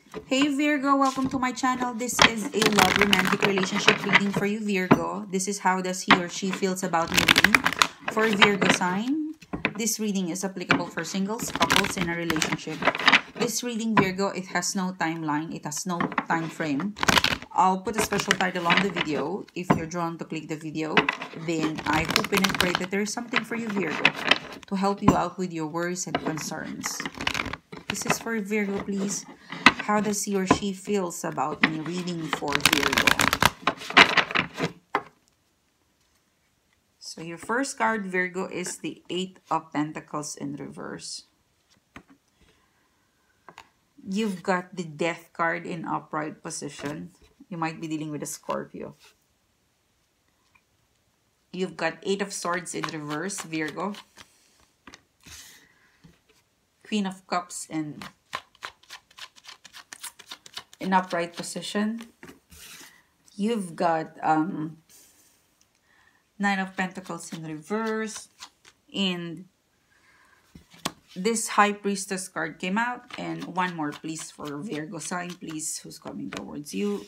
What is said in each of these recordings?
Hey Virgo, welcome to my channel. This is a love romantic relationship reading for you, Virgo. This is how does he or she feels about me reading for Virgo sign. This reading is applicable for singles, couples in a relationship. This reading, Virgo, it has no timeline. It has no time frame. I'll put a special title on the video. If you're drawn to click the video, then I hope and pray that there is something for you, Virgo, to help you out with your worries and concerns. This is for Virgo, please. How does he or she feels about me reading for Virgo? So your first card, Virgo, is the Eight of Pentacles in reverse. You've got the Death card in upright position. You might be dealing with a Scorpio. You've got Eight of Swords in reverse, Virgo. Queen of Cups in upright position. You've got Nine of Pentacles in reverse, and this High Priestess card came out. And one more please for Virgo sign, please, who's coming towards you.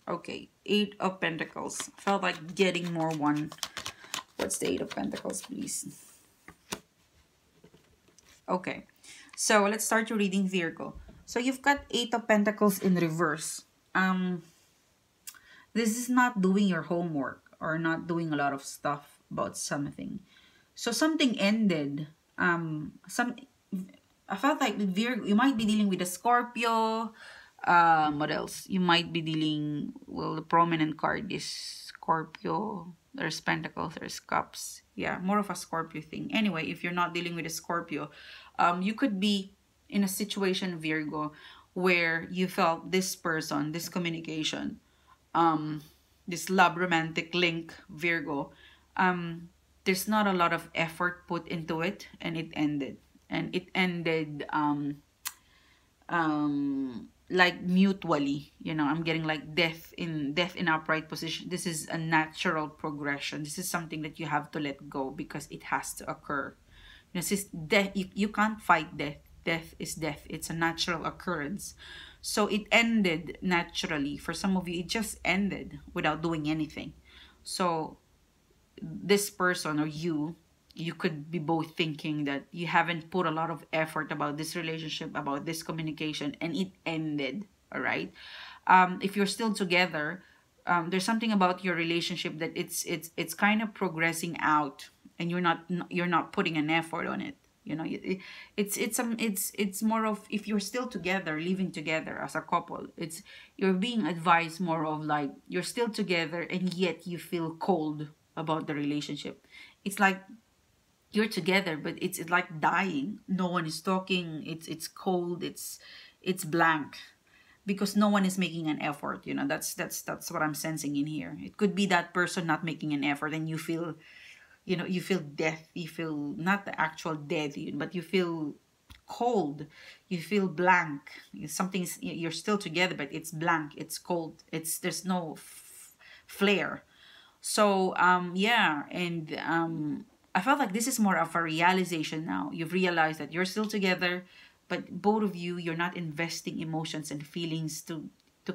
Okay, Eight of Pentacles. Felt like getting more one. What's the Eight of Pentacles, please? Okay, so let's start your reading, Virgo. So you've got Eight of Pentacles in reverse. This is not doing your homework or not doing a lot of stuff about something. So something ended. I felt like with Virgo, you might be dealing with a Scorpio. What else? You might be dealing, well, the prominent card is Scorpio. There's Pentacles, there's Cups. Yeah, more of a Scorpio thing. Anyway, if you're not dealing with a Scorpio, you could be in a situation, Virgo, where you felt this person, this communication, this love romantic link, Virgo, there's not a lot of effort put into it, and it ended. And it ended like mutually, you know. I'm getting like death in upright position. This is a natural progression. This is something that you have to let go because it has to occur. You know, this is death. You can't fight death. Death is death. It's a natural occurrence. So it ended naturally. For some of you, it just ended without doing anything. So this person or you could be both thinking that you haven't put a lot of effort about this relationship, about this communication, and it ended. All right. If you're still together, there's something about your relationship that it's kind of progressing out, and you're not putting an effort on it. You know, it's more of, if you're still together, living together as a couple, you're being advised more of like you're still together and yet you feel cold about the relationship. It's like you're together, but it's like dying. No one is talking. It's cold. It's blank, because no one is making an effort. You know, that's what I'm sensing in here. It could be that person not making an effort, and you feel, you know, you feel death. You feel not the actual death, but you feel cold. You feel blank. Something's, you're still together, but it's blank. It's cold. There's no flare. So yeah, and I felt like this is more of a realization now. You've realized that you're still together, but both of you, you're not investing emotions and feelings to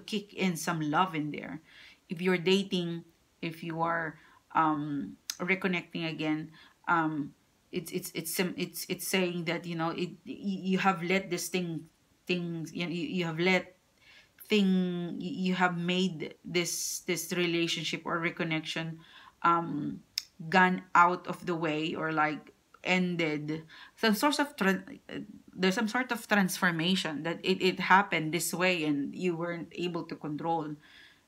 kick in some love in there. If you're dating, if you are reconnecting again, it's saying that, you know, you have let this things, you have let you have made this relationship or reconnection gone out of the way, or like ended. There's some sort of transformation that it happened this way and you weren't able to control.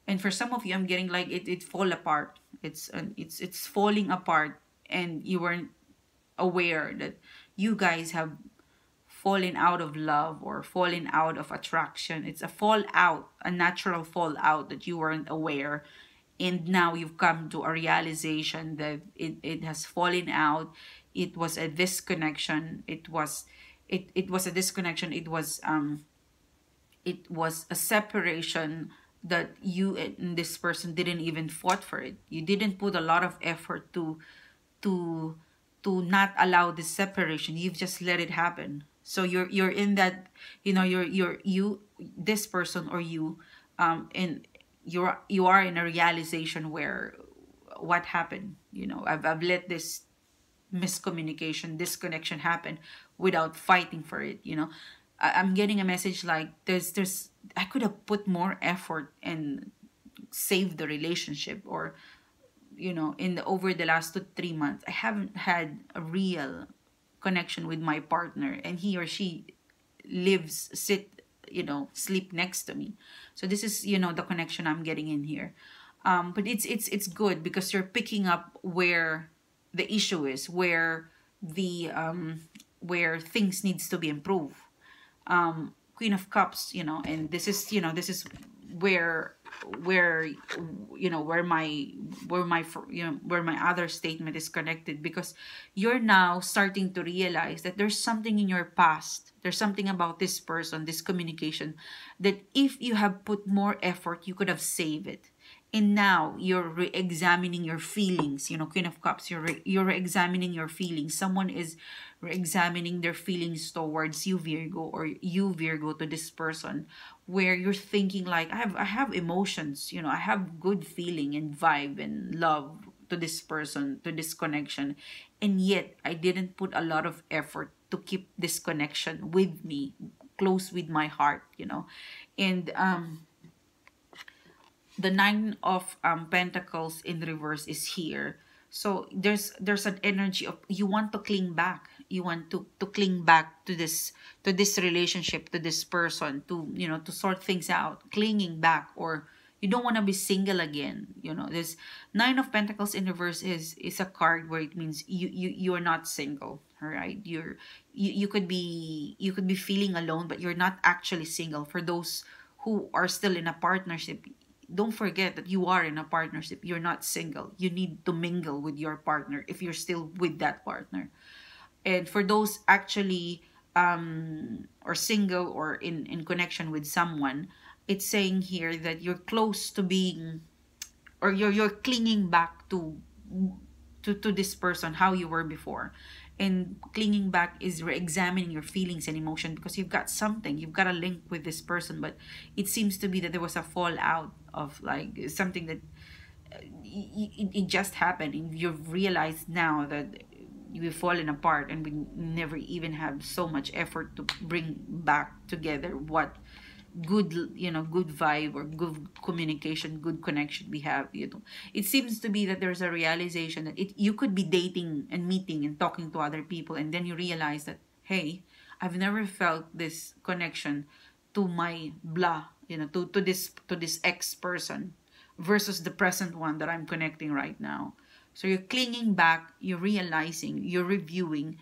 And for some of you, I'm getting like it fall apart. It's falling apart, and you weren't aware that you guys have fallen out of love or fallen out of attraction. It's a fallout, a natural fallout that you weren't aware. And now you've come to a realization that it has fallen out. It was a disconnection. It was a disconnection. It was a separation that you and this person didn't even fought for it. You didn't put a lot of effort to not allow this separation. You've just let it happen. So you're in that, you know, you this person or you, and you are in a realization where what happened, you know, I've let this miscommunication, disconnection happen without fighting for it, you know. I'm getting a message like there's I could have put more effort and saved the relationship, or you know, in the over the last 2 3 months I haven't had a real connection with my partner, and he or she lives, sit, you know, sleep next to me. So this is, you know, the connection I'm getting in here. But it's good because you're picking up where the issue is, where things needs to be improved. Queen of Cups, you know, and this is, you know, this is where where you know, where my other statement is connected, because you're now starting to realize that there's something in your past, there's something about this person, this communication, that if you have put more effort you could have saved it. And now you're re-examining your feelings, you know, Queen of Cups, you're re-examining your feelings. Someone is re-examining their feelings towards you, Virgo, or you, Virgo, to this person, where you're thinking like, I have emotions, you know, I have good feeling and vibe and love to this person, to this connection, and yet I didn't put a lot of effort to keep this connection with me, close with my heart, you know. And the Nine of Pentacles in reverse is here. So there's an energy of you want to cling back. You want to cling back to this relationship, to this person, to, you know, to sort things out, clinging back, or you don't want to be single again. You know, this Nine of Pentacles in reverse is a card where it means you are not single. All right, you could be, you could be feeling alone, but you're not actually single. For those who are still in a partnership, don't forget that you are in a partnership. You're not single. You need to mingle with your partner if you're still with that partner. And for those actually or single or in connection with someone, it's saying here that you're close to being, or you're clinging back to this person how you were before. And clinging back is re-examining your feelings and emotion, because you've got something, you've got a link with this person, but it seems to be that there was a fallout of like something that it just happened, and you've realized now that we've fallen apart, and we never even have so much effort to bring back together what good, you know, good vibe or good communication, good connection we have, you know. It seems to be that there's a realization that you could be dating and meeting and talking to other people, and then you realize that, hey, I've never felt this connection to my blah, you know, to this ex person versus the present one that I'm connecting right now. So you're clinging back, you're realizing, you're reviewing,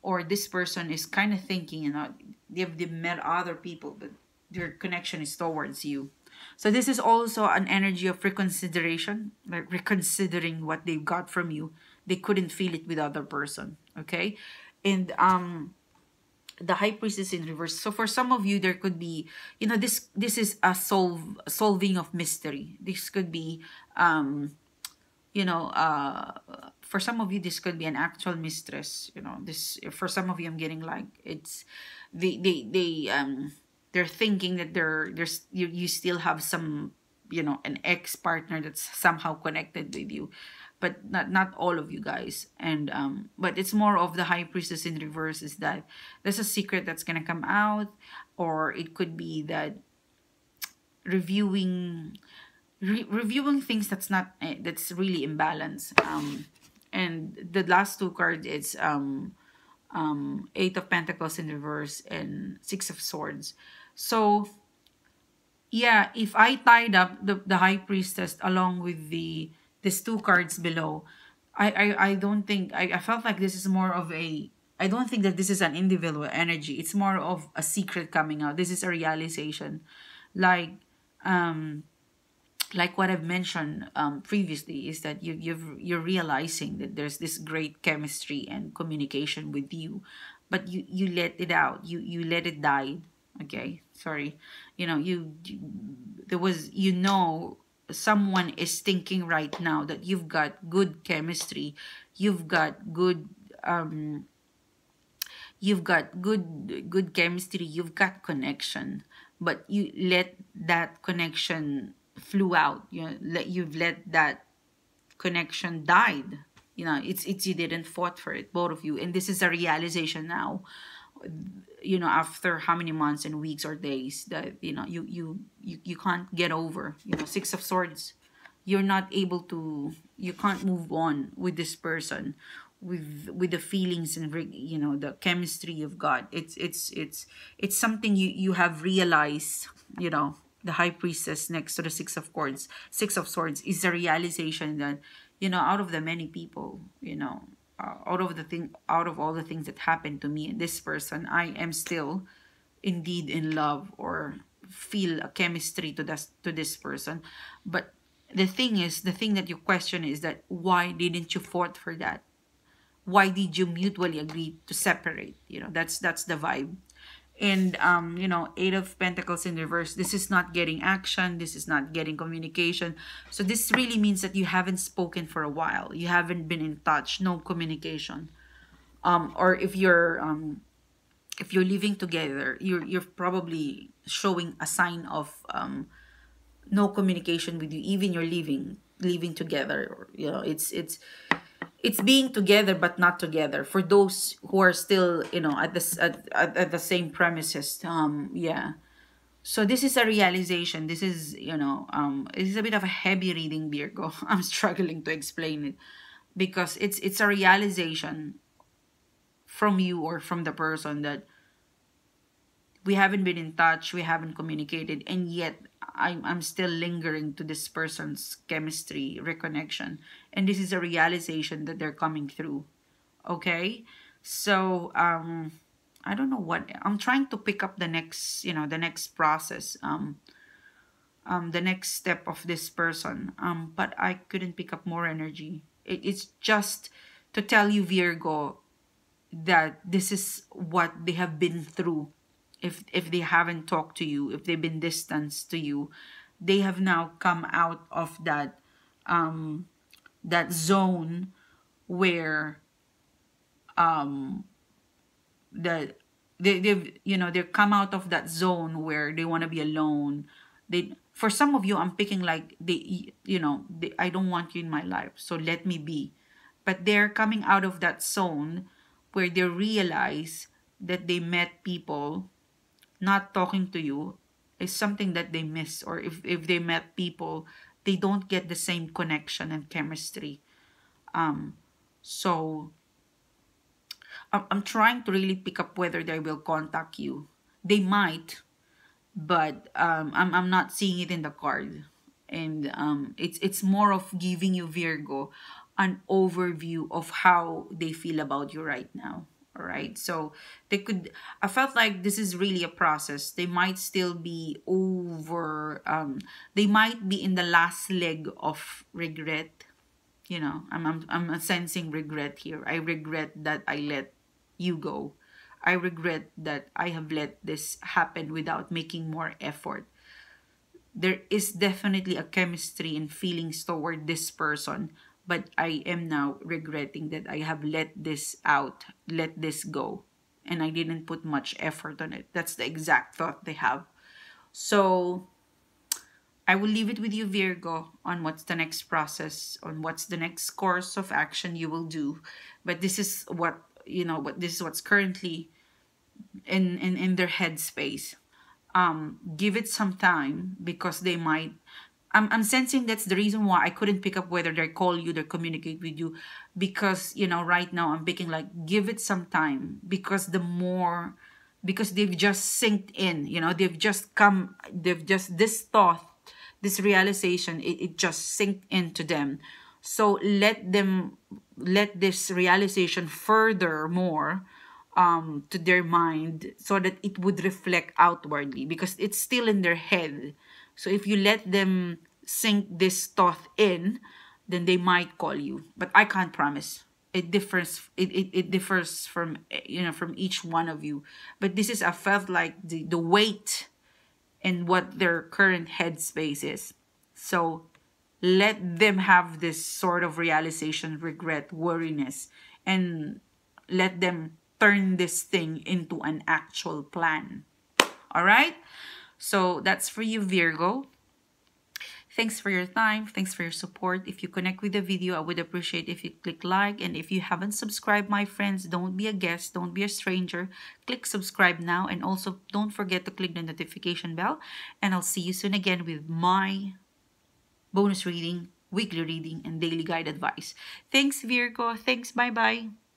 or this person is kind of thinking, you know, they've met other people, but their connection is towards you. So this is also an energy of reconsideration, like reconsidering what they got from you. They couldn't feel it with other person, okay? And the High Priestess in reverse. So for some of you, there could be, you know, this is a solving of mystery. This could be you know, for some of you this could be an actual mistress, you know. This, for some of you, I'm getting like it's they're thinking that you still have some, you know, an ex partner that's somehow connected with you, but not all of you guys. And but it's more of the High Priestess in reverse is that there's a secret that's gonna come out, or it could be that reviewing things that's not that's really imbalanced. And the last two cards, it's Eight of Pentacles in reverse and Six of Swords. So yeah, if I tied up the High Priestess along with these two cards below, I don't think I felt like this is more of a, I don't think that this is an individual energy. It's more of a secret coming out. This is a realization, like what I've mentioned previously, is that you're realizing that there's this great chemistry and communication with you, but you let it out, you let it die. Okay, sorry, you know, there was, you know, someone is thinking right now that you've got good chemistry, you've got good you've got good chemistry, you've got connection, but you let that connection flew out. You've let that connection died. It's you didn't fought for it, both of you, and this is a realization now. After how many months and weeks or days that you can't get over. Six of Swords, you're not able to, you can't move on with this person, with the feelings and the chemistry you've got. It's something you have realized. The High Priestess next to the Six of Swords is the realization that, out of the many people, out of all the things that happened to me and this person, I am still indeed in love, or feel a chemistry to this person. But the thing that you question is that, why didn't you fought for that? Why did you mutually agree to separate? That's the vibe. And Eight of Pentacles in reverse, this is not getting action, this is not getting communication. So this really means that you haven't spoken for a while, you haven't been in touch, no communication. Or if you're living together, you're probably showing a sign of no communication with you. Even you're living together, or it's being together but not together, for those who are still at the same premises. Yeah. So this is a realization. This is it is a bit of a heavy reading, Virgo. I'm struggling to explain it, because it's a realization from you or from the person that we haven't been in touch, we haven't communicated, and yet I'm still lingering to this person's chemistry, reconnection. And this is a realization that they're coming through. Okay? So, I don't know what, I'm trying to pick up the next, the next process, the next step of this person. But I couldn't pick up more energy. It's just to tell you, Virgo, that this is what they have been through. If they haven't talked to you, if they've been distanced to you, they have now come out of that zone where they've come out of that zone where they want to be alone. For some of you, I'm picking like I don't want you in my life, so let me be. But they're coming out of that zone where they realize that they met people. Not talking to you is something that they miss, or if they met people, they don't get the same connection and chemistry. So I'm trying to really pick up whether they will contact you. They might, but I'm not seeing it in the card. And it's more of giving you, Virgo, an overview of how they feel about you right now. All right, so I felt like this is really a process. They might still be they might be in the last leg of regret. I'm sensing regret here. I regret that I let you go. I regret that I have let this happen without making more effort. There is definitely a chemistry and feelings toward this person, but I am now regretting that I have let this go, and I didn't put much effort on it. That's the exact thought they have. So I will leave it with you, Virgo, on what's the next process, on what's the next course of action you will do. But this is this is what's currently in their headspace. Give it some time, because they might, I'm sensing that's the reason why I couldn't pick up whether they call you, they communicate with you, because right now I'm picking like, give it some time, because they've just synced in, this thought, this realization, it just synced into them. So let this realization furthermore to their mind, so that it would reflect outwardly, because it's still in their head. So if you let them sink this thought in, then they might call you. But I can't promise. It differs. It differs from from each one of you. But this is, I felt like the weight and what their current headspace is. So let them have this sort of realization, regret, worriness, and let them turn this thing into an actual plan. All right? So that's for you, Virgo. Thanks for your time. Thanks for your support. If you connect with the video, I would appreciate if you click like. And if you haven't subscribed, my friends, don't be a guest. Don't be a stranger. Click subscribe now. And also, don't forget to click the notification bell. And I'll see you soon again with my bonus reading, weekly reading, and daily guide advice. Thanks, Virgo. Thanks. Bye-bye.